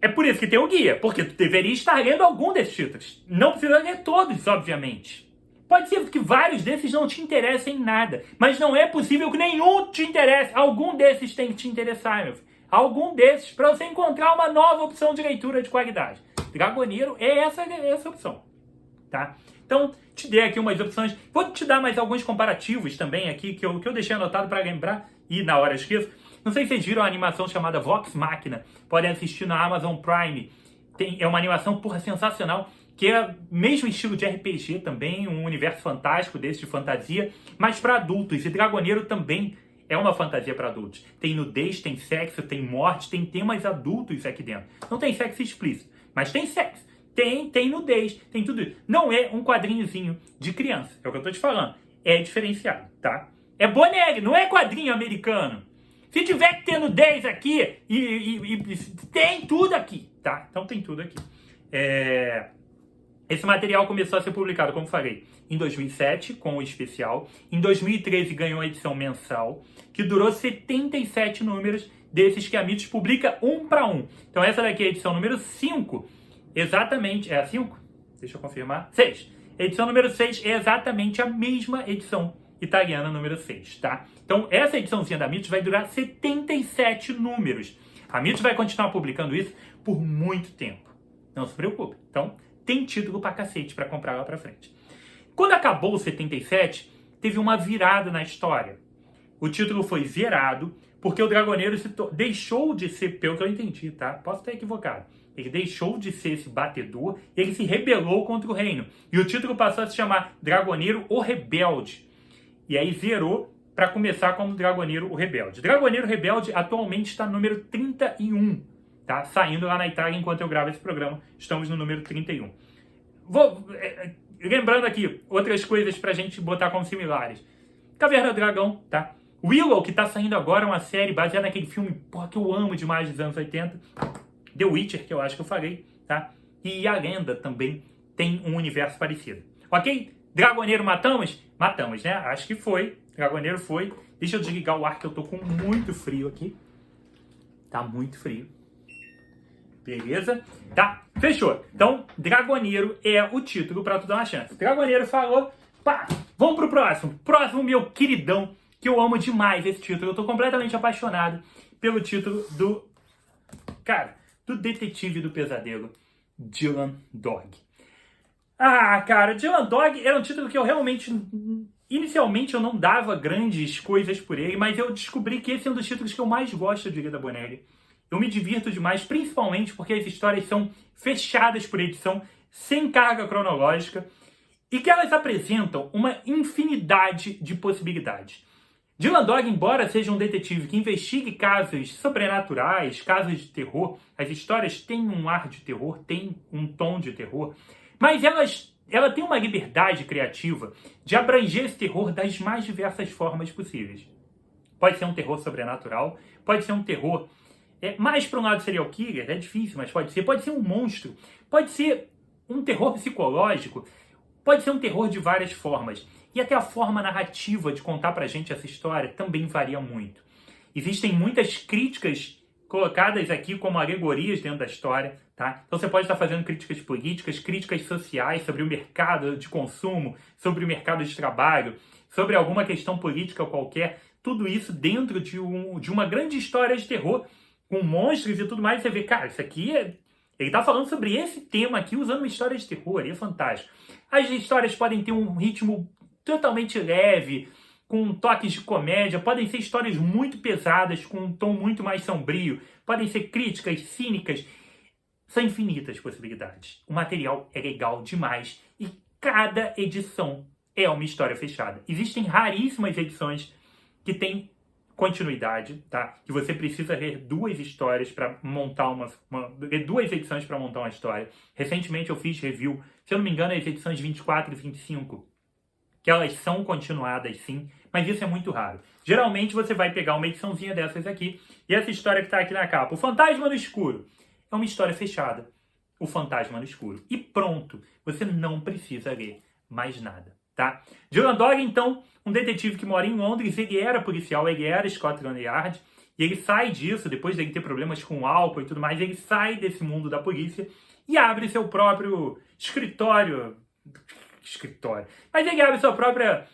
É por isso que tem o guia, porque tu deveria estar lendo algum desses títulos. Não precisa ler todos, obviamente. Pode ser que vários desses não te interessem em nada, mas não é possível que nenhum te interesse. Algum desses tem que te interessar, meu filho. Algum desses, para você encontrar uma nova opção de leitura de qualidade. Dragoneiro é essa opção, tá? Então, te dei aqui umas opções. Vou te dar mais alguns comparativos também aqui, que eu deixei anotado para lembrar, e na hora esqueço. Não sei se vocês viram a animação chamada Vox Machina. Podem assistir na Amazon Prime. É uma animação, porra, sensacional, que é mesmo estilo de RPG também, um universo fantástico desse de fantasia, mas para adultos. E Dragoneiro também é uma fantasia para adultos. Tem nudez, tem sexo, tem morte, tem temas adultos aqui dentro. Não tem sexo explícito, mas tem sexo. Tem nudez, tem tudo isso. Não é um quadrinhozinho de criança, é o que eu tô te falando. É diferenciado, tá? É Bonelli, não é quadrinho americano. Se tiver que ter nudez aqui, tem tudo aqui, tá? Então tem tudo aqui. Esse material começou a ser publicado, como falei, em 2007, com o especial. Em 2013 ganhou a edição mensal, que durou 77 números, desses que a Mitos publica um para um. Então essa daqui é a edição número 5, exatamente, é a 5? Deixa eu confirmar. 6. Edição número 6 é exatamente a mesma edição italiana número 6, tá? Então essa ediçãozinha da Mitos vai durar 77 números. A Mitos vai continuar publicando isso por muito tempo. Não se preocupe. Então, tem título pra cacete pra comprar lá pra frente. Quando acabou o 77, teve uma virada na história. O título foi zerado, porque o Dragoneiro deixou de ser, pelo que eu entendi, tá? Posso estar equivocado. Ele deixou de ser esse batedor, ele se rebelou contra o reino. E o título passou a se chamar Dragoneiro o Rebelde. E aí zerou para começar como Dragoneiro o Rebelde. Dragoneiro Rebelde atualmente está no número 31. Tá? Saindo lá na Itália enquanto eu gravo esse programa. Estamos no número 31. Lembrando aqui, outras coisas pra gente botar como similares. Caverna do Dragão, tá? Willow, que tá saindo agora, uma série baseada naquele filme, porra, que eu amo demais dos anos 80. The Witcher, que eu acho que eu falei, tá? E a Lenda também tem um universo parecido. Ok? Dragoneiro matamos? Matamos, né? Acho que foi. Dragoneiro foi. Deixa eu desligar o ar que eu tô com muito frio aqui. Tá muito frio. Beleza? Tá? Fechou. Então, Dragoneiro é o título pra tu dar uma chance. Dragoneiro falou, pá, vamos pro próximo. Próximo, meu queridão, que eu amo demais esse título. Eu tô completamente apaixonado pelo título do, cara, do Detetive do Pesadelo, Dylan Dog. Ah, cara, Dylan Dog era um título que eu realmente, inicialmente eu não dava grandes coisas por ele, mas eu descobri que esse é um dos títulos que eu mais gosto de Guida Bonelli. Eu me divirto demais, principalmente porque as histórias são fechadas por edição, sem carga cronológica, e que elas apresentam uma infinidade de possibilidades. Dylan Dog, embora seja um detetive que investigue casos sobrenaturais, casos de terror, as histórias têm um ar de terror, têm um tom de terror, mas ela tem uma liberdade criativa de abranger esse terror das mais diversas formas possíveis. Pode ser um terror sobrenatural, pode ser um terror mais para um lado serial killer, é difícil, mas pode ser um monstro, pode ser um terror psicológico, pode ser um terror de várias formas. E até a forma narrativa de contar pra gente essa história também varia muito. Existem muitas críticas colocadas aqui como alegorias dentro da história, tá? Então você pode estar fazendo críticas políticas, críticas sociais sobre o mercado de consumo, sobre o mercado de trabalho, sobre alguma questão política qualquer, tudo isso dentro de uma grande história de terror, com monstros e tudo mais, você vê, cara, isso aqui ele tá falando sobre esse tema aqui usando uma história de terror, e é fantástico. As histórias podem ter um ritmo totalmente leve, com toques de comédia, podem ser histórias muito pesadas, com um tom muito mais sombrio, podem ser críticas, cínicas, são infinitas possibilidades. O material é legal demais e cada edição é uma história fechada. Existem raríssimas edições que têm continuidade, tá? Que você precisa ler duas histórias para montar ler duas edições para montar uma história. Recentemente eu fiz review, se eu não me engano, as edições 24 e 25, que elas são continuadas sim, mas isso é muito raro. Geralmente você vai pegar uma ediçãozinha dessas aqui, e essa história que está aqui na capa, O Fantasma no Escuro, é uma história fechada. O Fantasma no Escuro. E pronto, você não precisa ler mais nada, tá? Dylan Dog, então, um detetive que mora em Londres, ele era policial, ele era Scotland Yard, e ele sai disso, depois de ele ter problemas com álcool e tudo mais, ele sai desse mundo da polícia e abre seu próprio escritório. Mas ele abre sua própria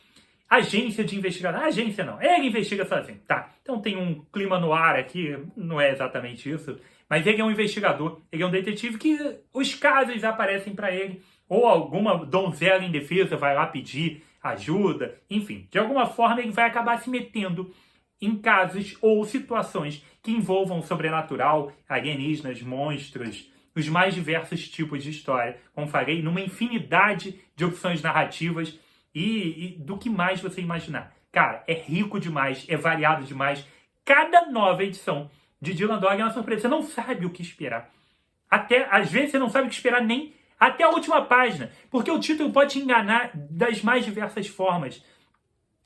agência de investigação. Agência não, ele investiga sozinho, tá? Então tem um clima no ar aqui, não é exatamente isso, mas ele é um investigador, ele é um detetive que os casos aparecem para ele, ou alguma donzela indefesa vai lá pedir ajuda, enfim, de alguma forma ele vai acabar se metendo em casos ou situações que envolvam o sobrenatural, alienígenas, monstros, os mais diversos tipos de história, como falei, numa infinidade de opções narrativas e do que mais você imaginar. Cara, é rico demais, é variado demais. Cada nova edição de Dylan Dog é uma surpresa. Você não sabe o que esperar. Às vezes você não sabe o que esperar nem até a última página, porque o título pode te enganar das mais diversas formas.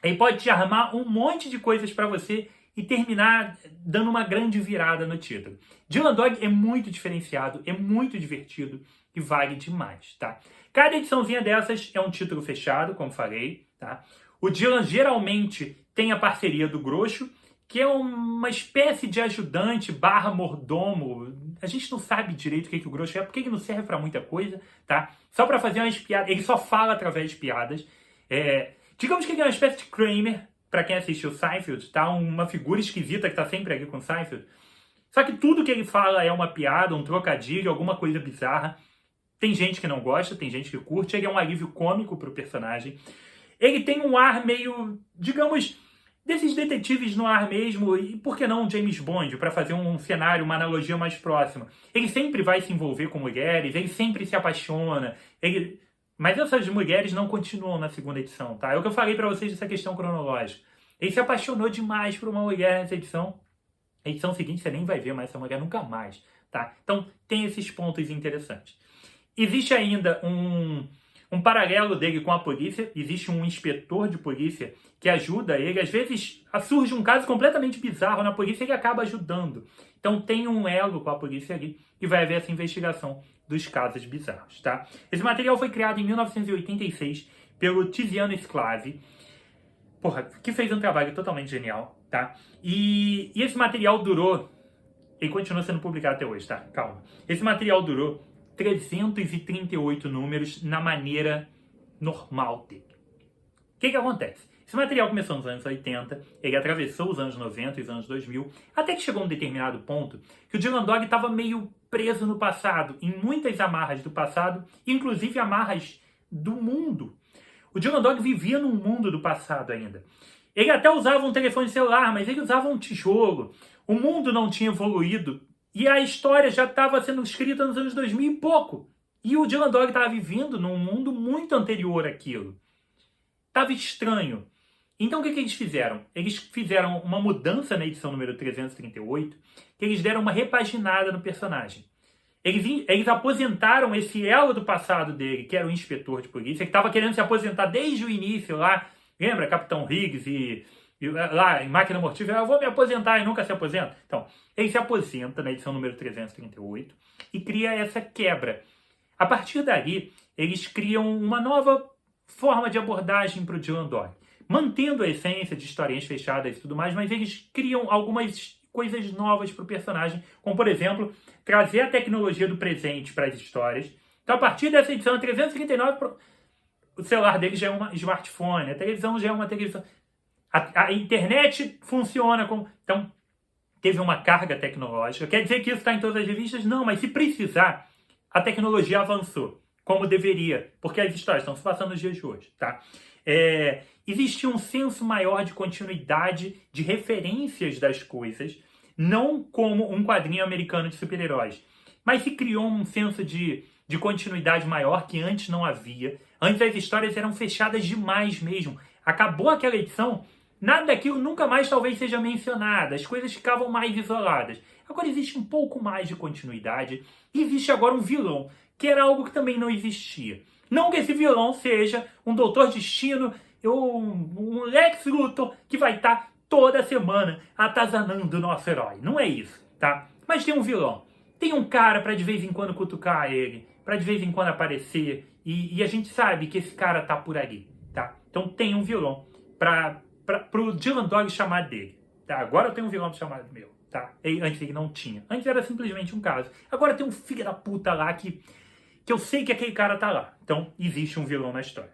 Ele pode te armar um monte de coisas para você e terminar dando uma grande virada no título. Dylan Dog é muito diferenciado, é muito divertido e vale demais, tá? Cada ediçãozinha dessas é um título fechado, como falei, tá? O Dylan geralmente tem a parceria do Groucho, que é uma espécie de ajudante / mordomo. A gente não sabe direito o que o Groucho é, porque ele não serve para muita coisa, tá? Só para fazer umas piadas. Ele só fala através de piadas. Digamos que ele é uma espécie de Kramer, para quem assistiu Seinfeld, tá? Uma figura esquisita que tá sempre aqui com Seinfeld. Só que tudo que ele fala é uma piada, um trocadilho, alguma coisa bizarra. Tem gente que não gosta, tem gente que curte. Ele é um alívio cômico pro personagem. Ele tem um ar meio, digamos, desses detetives no ar mesmo, e por que não um James Bond, para fazer um cenário, uma analogia mais próxima. Ele sempre vai se envolver com mulheres, ele sempre se apaixona, mas essas mulheres não continuam na segunda edição, tá? É o que eu falei para vocês dessa questão cronológica. Ele se apaixonou demais por uma mulher nessa edição. A edição seguinte você nem vai ver mais essa mulher nunca mais, tá? Então tem esses pontos interessantes. Existe ainda um paralelo dele com a polícia. Existe um inspetor de polícia que ajuda ele. Às vezes surge um caso completamente bizarro na polícia e ele acaba ajudando. Então tem um elo com a polícia ali e vai haver essa investigação dos casos bizarros, tá? Esse material foi criado em 1986 pelo Tiziano Sclavi, que fez um trabalho totalmente genial, tá? E esse material durou, ele continua sendo publicado até hoje, tá? Calma. Esse material durou 338 números na maneira normal dele. O que acontece? Esse material começou nos anos 80, ele atravessou os anos 90 e os anos 2000, até que chegou a um determinado ponto que o Dylan Dog estava meio preso no passado, em muitas amarras do passado, inclusive amarras do mundo. O Dylan Dog vivia num mundo do passado ainda. Ele até usava um telefone celular, mas ele usava um tijolo. O mundo não tinha evoluído e a história já estava sendo escrita nos anos 2000 e pouco. E o Dylan Dog estava vivendo num mundo muito anterior àquilo. Estava estranho. Então o que eles fizeram? Eles fizeram uma mudança na edição número 338, que eles deram uma repaginada no personagem. Eles aposentaram esse elo do passado dele, que era o inspetor de polícia, que estava querendo se aposentar desde o início lá. Lembra? Capitão Higgs e lá em Máquina Mortífera, eu vou me aposentar e nunca se aposenta. Então, ele se aposenta na edição número 338 e cria essa quebra. A partir dali, eles criam uma nova forma de abordagem para o Dylan Dog, mantendo a essência de historinhas fechadas e tudo mais, mas eles criam algumas coisas novas para o personagem, como, por exemplo, trazer a tecnologia do presente para as histórias. Então, a partir dessa edição 339, o celular dele já é um smartphone, a televisão já é uma televisão. A internet funciona como... Então, teve uma carga tecnológica. Quer dizer que isso está em todas as revistas? Não, mas se precisar, a tecnologia avançou, como deveria, porque as histórias estão se passando nos dias de hoje, tá? Existe um senso maior de continuidade, de referências das coisas, não como um quadrinho americano de super-heróis, mas se criou um senso de continuidade maior que antes não havia. Antes as histórias eram fechadas demais mesmo. Acabou aquela edição, nada daquilo nunca mais talvez seja mencionado, as coisas ficavam mais isoladas. Agora existe um pouco mais de continuidade, e existe agora um vilão, que era algo que também não existia. Não que esse vilão seja um Doutor Destino, um Lex Luthor que vai estar toda semana atazanando o nosso herói. Não é isso, tá? Mas tem um vilão. Tem um cara para de vez em quando cutucar ele, para de vez em quando aparecer, e a gente sabe que esse cara tá por ali, tá? Então tem um vilão. pro Dylan Dog chamar dele. Tá? Agora eu tenho um vilão chamado meu. Tá? Antes ele não tinha. Antes era simplesmente um caso. Agora tem um filho da puta lá que eu sei que aquele cara tá lá. Então existe um vilão na história.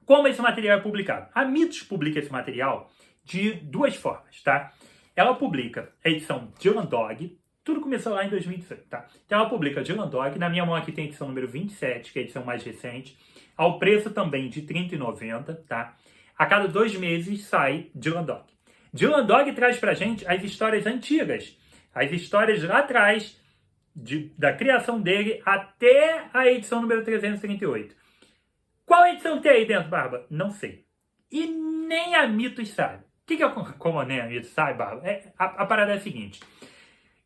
Como esse material é publicado? A Mitos publica esse material de duas formas, tá? Ela publica a edição Dylan Dog. Tudo começou lá em 2018, tá? Então ela publica Dylan Dog. Na minha mão aqui tem a edição número 27, que é a edição mais recente. Ao preço também de R$ 30,90, tá? A cada 2 meses sai Dylan Dog. Dylan Dog traz pra gente as histórias antigas. As histórias lá atrás, da criação dele até a edição número 338. Qual edição tem aí dentro, Barba? Não sei. E nem a Mitos sabe. O que é como nem a Mitos sabe, Barba? A parada é a seguinte.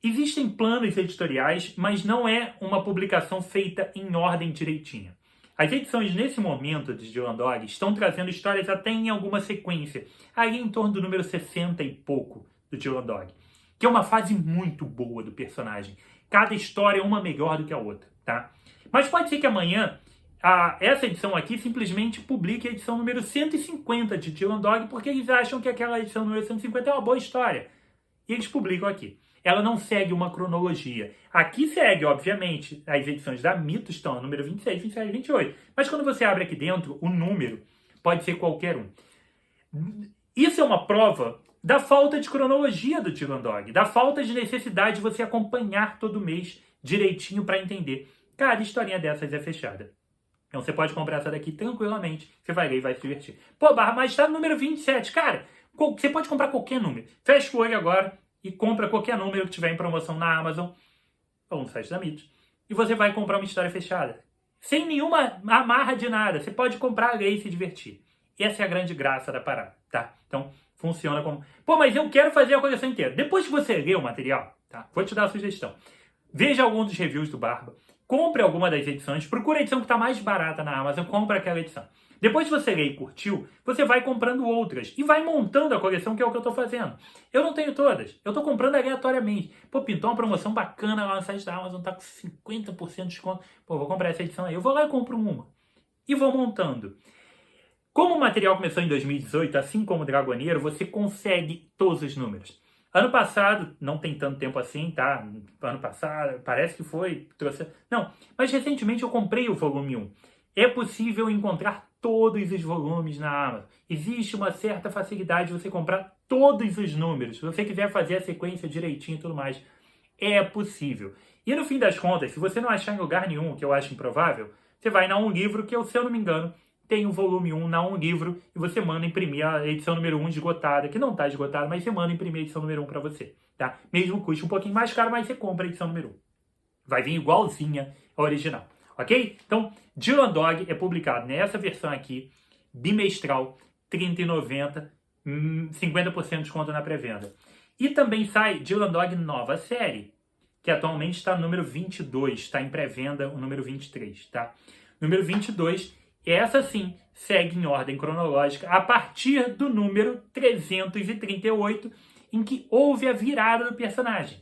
Existem planos editoriais, mas não é uma publicação feita em ordem direitinha. As edições nesse momento de Dylan Dog estão trazendo histórias até em alguma sequência, ali em torno do número 60 e pouco do Dylan Dog, que é uma fase muito boa do personagem. Cada história é uma melhor do que a outra, tá? Mas pode ser que amanhã essa edição aqui simplesmente publique a edição número 150 de Dylan Dog, porque eles acham que aquela edição número 150 é uma boa história. E eles publicam aqui. Ela não segue uma cronologia. Aqui segue, obviamente, as edições da Mitos estão no número 26, 27 e 28. Mas quando você abre aqui dentro, o número pode ser qualquer um. Isso é uma prova da falta de cronologia do Dylan Dog, da falta de necessidade de você acompanhar todo mês direitinho para entender. Cada historinha dessas é fechada. Então você pode comprar essa daqui tranquilamente, você vai ler e vai se divertir. Pô, Barra, mas está no número 27. Cara, você pode comprar qualquer número. Fecha o olho agora e compra qualquer número que tiver em promoção na Amazon ou no site da Mitos. E você vai comprar uma história fechada. Sem nenhuma amarra de nada. Você pode comprar, ler e se divertir. Essa é a grande graça da parada, tá? Então, funciona como... Pô, mas eu quero fazer a coleção inteira. Depois que você ler o material, tá? Vou te dar a sugestão. Veja algum dos reviews do Barba. Compre alguma das edições. Procura a edição que está mais barata na Amazon. Compra aquela edição. Depois que você lê e curtiu, você vai comprando outras. E vai montando a coleção, que é o que eu estou fazendo. Eu não tenho todas. Eu estou comprando aleatoriamente. Pô, pintou uma promoção bacana lá no site da Amazon. Tá com 50% de desconto. Pô, vou comprar essa edição aí. Eu vou lá e compro uma. E vou montando. Como o material começou em 2018, assim como o Dragoneiro, você consegue todos os números. Ano passado, não tem tanto tempo assim, tá? Ano passado, parece que foi... Não, mas recentemente eu comprei o volume 1. É possível encontrar todos os volumes na Amazon. Existe uma certa facilidade de você comprar todos os números. Se você quiser fazer a sequência direitinho e tudo mais, é possível. E no fim das contas, se você não achar em lugar nenhum, o que eu acho improvável, você vai na Um Livro, que eu, se eu não me engano, tem o volume 1 na Um Livro, e você manda imprimir a edição número 1 esgotada, que não está esgotada, mas você manda imprimir a edição número 1 para você, tá? Mesmo custe um pouquinho mais caro, mas você compra a edição número 1. Vai vir igualzinha a original, ok? Então, Dylan Dog é publicado nessa versão aqui, bimestral, R$ 30,90, 50% de desconto na pré-venda. E também sai Dylan Dog nova série, que atualmente está no número 22, está em pré-venda o número 23, tá? Número 22, essa sim segue em ordem cronológica a partir do número 338, em que houve a virada do personagem.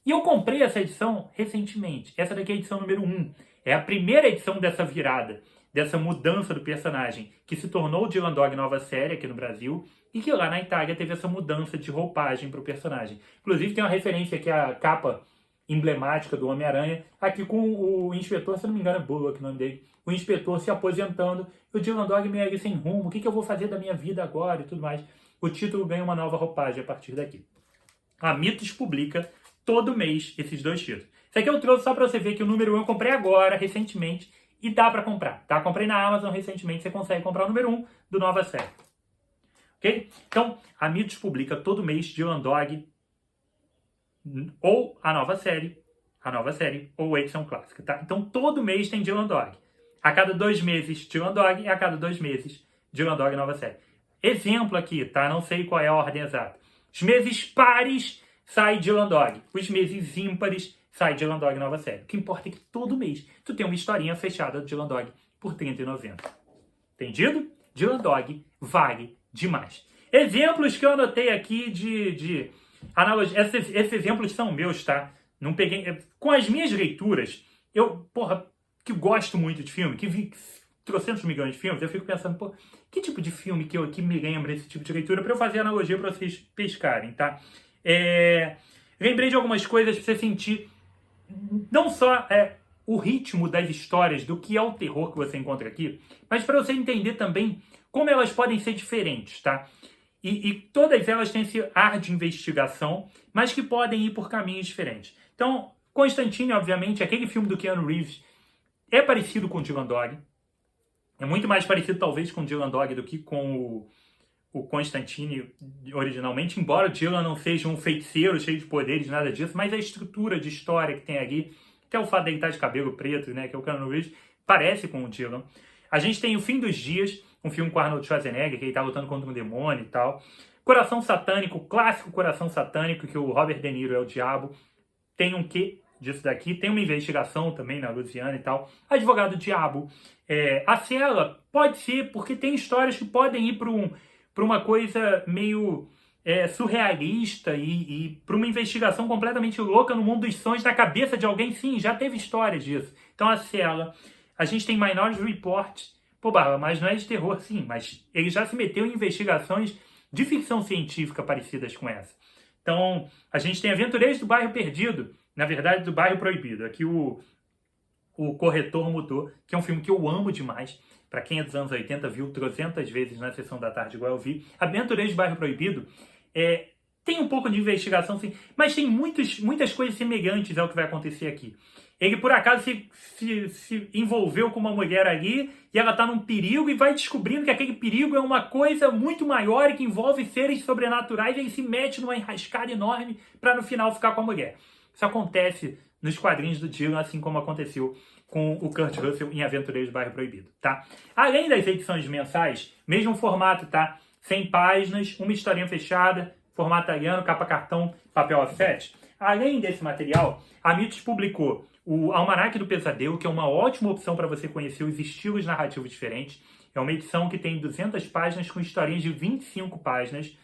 E eu comprei essa edição recentemente. Essa daqui é a edição número 1. É a primeira edição dessa virada, dessa mudança do personagem, que se tornou Dylan Dog nova série aqui no Brasil, e que lá na Itália teve essa mudança de roupagem para o personagem. Inclusive tem uma referência aqui à capa emblemática do Homem-Aranha, aqui com o inspetor, se não me engano é Bullock o nome dele, o inspetor se aposentando, e o Dylan Dog meio ali sem rumo, o que eu vou fazer da minha vida agora e tudo mais. O título ganha uma nova roupagem a partir daqui. A Mitos publica todo mês esses dois títulos. Isso aqui eu trouxe só para você ver que o número 1 eu comprei agora, recentemente, e dá para comprar, tá? Comprei na Amazon recentemente, você consegue comprar o número 1 do nova série. Ok? Então, a Mitos publica todo mês Dylan Dog, ou a nova série, ou a edição clássica, tá? Então, todo mês tem Dylan Dog. A cada 2 meses, Dylan Dog, e a cada 2 meses, Dylan Dog nova série. Exemplo aqui, tá? Não sei qual é a ordem exata. Os meses pares, sai Dylan Dog. Os meses ímpares, sai Dylan Dog nova série. O que importa é que todo mês tu tem uma historinha fechada do Dylan Dog por R$ 30,90. Entendido? Dylan Dog vale demais. Exemplos que eu anotei aqui de analogia. Esses exemplos são meus, tá? Não peguei. Com as minhas leituras, eu, que gosto muito de filme, que trocentos milhões de filmes, eu fico pensando, pô, que tipo de filme que me lembra esse tipo de leitura, para eu fazer analogia para vocês pescarem, tá? Lembrei de algumas coisas para você sentir não só o ritmo das histórias, do que é o terror que você encontra aqui, mas para você entender também como elas podem ser diferentes, tá? E todas elas têm esse ar de investigação, mas que podem ir por caminhos diferentes. Então, Constantine, obviamente, aquele filme do Keanu Reeves, é parecido com o Dylan Dog. É muito mais parecido, talvez, com o Dylan Dog do que com o Constantine originalmente, embora o Dylan não seja um feiticeiro cheio de poderes, nada disso, mas a estrutura de história que tem ali, até o fato dele estar de cabelo preto, né, que é o Keanu Reeves, parece com o Dylan. A gente tem O Fim dos Dias, um filme com Arnold Schwarzenegger, que ele tá lutando contra um demônio e tal. Coração Satânico, clássico Coração Satânico, que o Robert De Niro é o diabo. Tem um quê disso daqui? Tem uma investigação também na Louisiana e tal. Advogado Diabo. A Cela pode ser, porque tem histórias que podem ir para uma coisa meio surrealista e para uma investigação completamente louca no mundo dos sonhos, na cabeça de alguém. Sim, já teve histórias disso. Então, A Cela. A gente tem Minority Report. Pô, Barba, mas não é de terror, sim. Mas ele já se meteu em investigações de ficção científica parecidas com essa. Então, a gente tem Aventureiros do Bairro Perdido. Na verdade, do Bairro Proibido. Aqui o corretor mudou, que é um filme que eu amo demais. Para quem é dos anos 80, viu 300 vezes na sessão da tarde, igual eu vi. Aventureiros do Bairro Proibido tem um pouco de investigação, sim, mas tem muitas coisas semelhantes ao que vai acontecer aqui. Ele, por acaso, se envolveu com uma mulher ali e ela está num perigo e vai descobrindo que aquele perigo é uma coisa muito maior e que envolve seres sobrenaturais e ele se mete numa enrascada enorme para, no final, ficar com a mulher. Isso acontece nos quadrinhos do Dylan, assim como aconteceu com o Kurt Russell em Aventureiros do Bairro Proibido, tá? Além das edições mensais, mesmo formato, tá? 100 páginas, uma historinha fechada, formato italiano, capa cartão, papel offset. Além desse material, a Mitos publicou o Almanaque do Pesadelo, que é uma ótima opção para você conhecer os estilos narrativos diferentes. É uma edição que tem 200 páginas com historinhas de 25 páginas.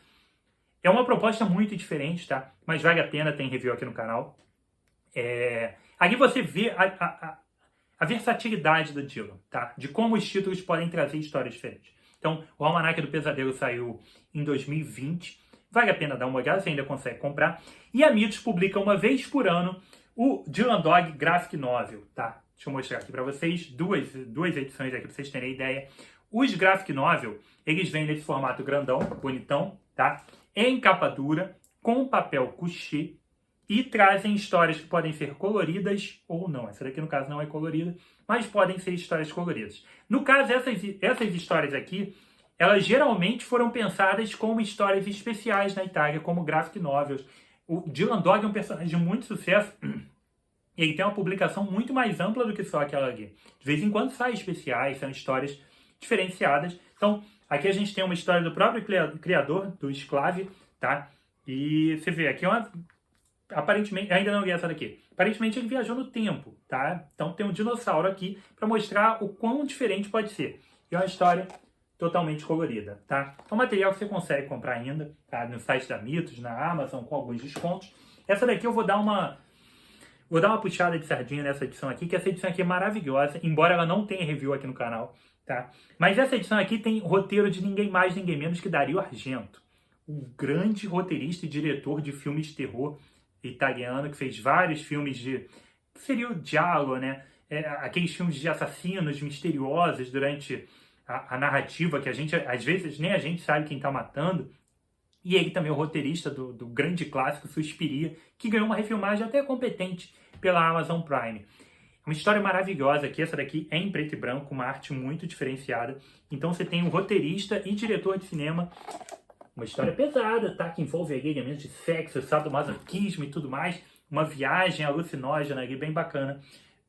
É uma proposta muito diferente, tá? Mas vale a pena, tem review aqui no canal. Aqui você vê a versatilidade do Dylan, tá? De como os títulos podem trazer histórias diferentes. Então, o Almanaque do Pesadelo saiu em 2020. Vale a pena dar uma olhada, você ainda consegue comprar. E a Mitos publica uma vez por ano o Dylan Dog Graphic Novel, tá? Deixa eu mostrar aqui para vocês, duas edições aqui para vocês terem ideia. Os Graphic Novel, eles vêm nesse formato grandão, bonitão, tá? Em capa dura, com papel couché, e trazem histórias que podem ser coloridas ou não. Essa daqui, no caso, não é colorida, mas podem ser histórias coloridas. No caso, essas histórias aqui, elas geralmente foram pensadas como histórias especiais na Itália, como graphic novels. O Dylan Dog é um personagem de muito sucesso e ele tem uma publicação muito mais ampla do que só aquela ali. De vez em quando saem especiais, são histórias diferenciadas. Então, aqui a gente tem uma história do próprio criador, do Esclave, tá? E você vê, aqui é uma... Aparentemente, ainda não vi essa daqui. Aparentemente ele viajou no tempo, tá? Então tem um dinossauro aqui para mostrar o quão diferente pode ser. E é uma história totalmente colorida, tá? É um material que você consegue comprar ainda, tá? No site da Mitos, na Amazon, com alguns descontos. Essa daqui eu vou dar uma puxada de sardinha nessa edição aqui, que essa edição aqui é maravilhosa, embora ela não tenha review aqui no canal, tá? Mas essa edição aqui tem roteiro de ninguém mais, ninguém menos que Dario Argento, o grande roteirista e diretor de filmes de terror italiano, que fez vários filmes que seria o giallo, né? Aqueles filmes de assassinos misteriosos durante a narrativa, que a gente, às vezes, nem a gente sabe quem está matando. E ele também é o roteirista do grande clássico Suspiria, que ganhou uma refilmagem até competente pela Amazon Prime. Uma história maravilhosa, que essa daqui é em preto e branco, uma arte muito diferenciada. Então você tem um roteirista e diretor de cinema. Uma história pesada, tá? Que envolve elementos de sexo, sadomasoquismo e tudo mais. Uma viagem alucinógena ali, bem bacana.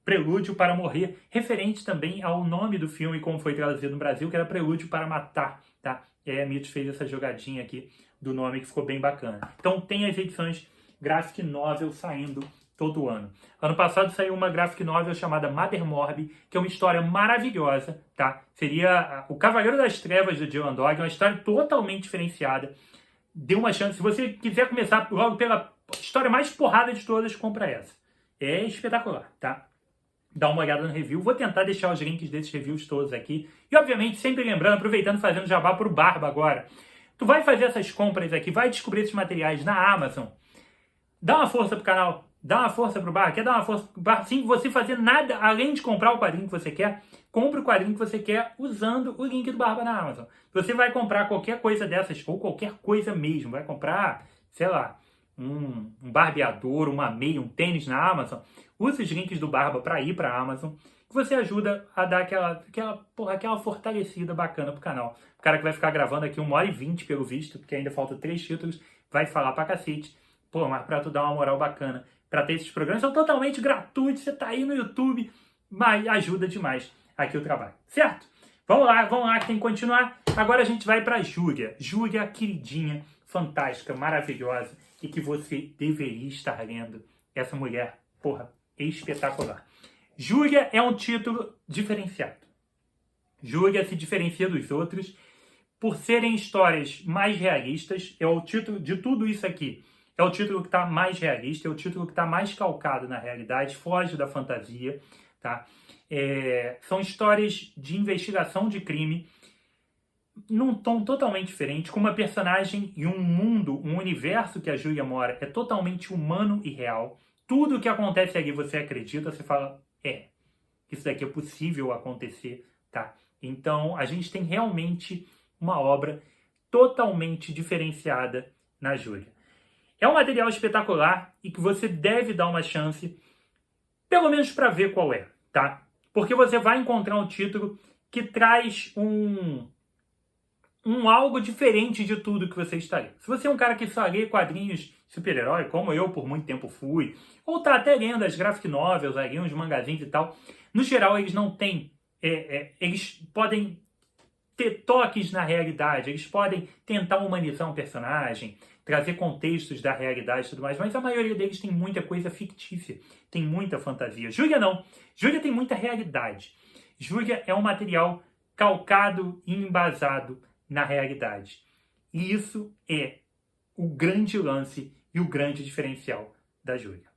Prelúdio para Morrer, referente também ao nome do filme, como foi traduzido no Brasil, que era Prelúdio para Matar, tá? E aí a Mitos fez essa jogadinha aqui do nome que ficou bem bacana. Então tem as edições Graphic Novel saindo todo ano. Ano passado saiu uma Graphic Novel chamada Mother Morbi, que é uma história maravilhosa, tá? Seria o Cavaleiro das Trevas do Dylan Dog, uma história totalmente diferenciada. Dê uma chance. Se você quiser começar logo pela história mais porrada de todas, compra essa. É espetacular, tá? dá uma olhada no review. Vou tentar deixar os links desses reviews todos aqui. E, obviamente, sempre lembrando, aproveitando, fazendo jabá pro Barba agora. Tu vai fazer essas compras aqui, vai descobrir esses materiais na Amazon. Dá uma força pro canal, dá uma força pro Barba. Quer dar uma força pro Barba? Sem você fazer nada, além de comprar o quadrinho que você quer, compre o quadrinho que você quer usando o link do Barba na Amazon. Você vai comprar qualquer coisa dessas, ou qualquer coisa mesmo. Vai comprar, sei lá, um barbeador, uma meia, um tênis na Amazon. Use os links do Barba para ir para a Amazon, que você ajuda a dar aquela fortalecida bacana pro canal. O cara que vai ficar gravando aqui 1h20 pelo visto, porque ainda faltam 3 títulos, vai falar pra cacete. Pô, mas pra tu dar uma moral bacana, pra ter esses programas, são totalmente gratuitos, você tá aí no YouTube, mas ajuda demais aqui o trabalho, certo? Vamos lá, que tem que continuar. Agora a gente vai pra Júlia. Júlia, queridinha, fantástica, maravilhosa, e que você deveria estar lendo. Essa mulher, porra, espetacular. Júlia é um título diferenciado. Júlia se diferencia dos outros por serem histórias mais realistas. É o título de tudo isso aqui. É o título que está mais realista, é o título que está mais calcado na realidade, foge da fantasia, tá? São histórias de investigação de crime num tom totalmente diferente, com uma personagem e um mundo, um universo que a Júlia mora é totalmente humano e real. Tudo o que acontece ali você acredita, você fala, isso daqui é possível acontecer, tá? Então, a gente tem realmente uma obra totalmente diferenciada na Júlia. É um material espetacular e que você deve dar uma chance, pelo menos para ver qual é, tá? Porque você vai encontrar um título que traz um algo diferente de tudo que você está lendo. Se você é um cara que só lê quadrinhos super-herói, como eu por muito tempo fui, ou tá até lendo as graphic novels, ali, uns magazines e tal, no geral eles não têm, eles podem ter toques na realidade, eles podem tentar humanizar um personagem, trazer contextos da realidade e tudo mais, mas a maioria deles tem muita coisa fictícia, tem muita fantasia. Júlia não. Júlia tem muita realidade. Júlia é um material calcado e embasado na realidade. E isso é o grande lance e o grande diferencial da Júlia.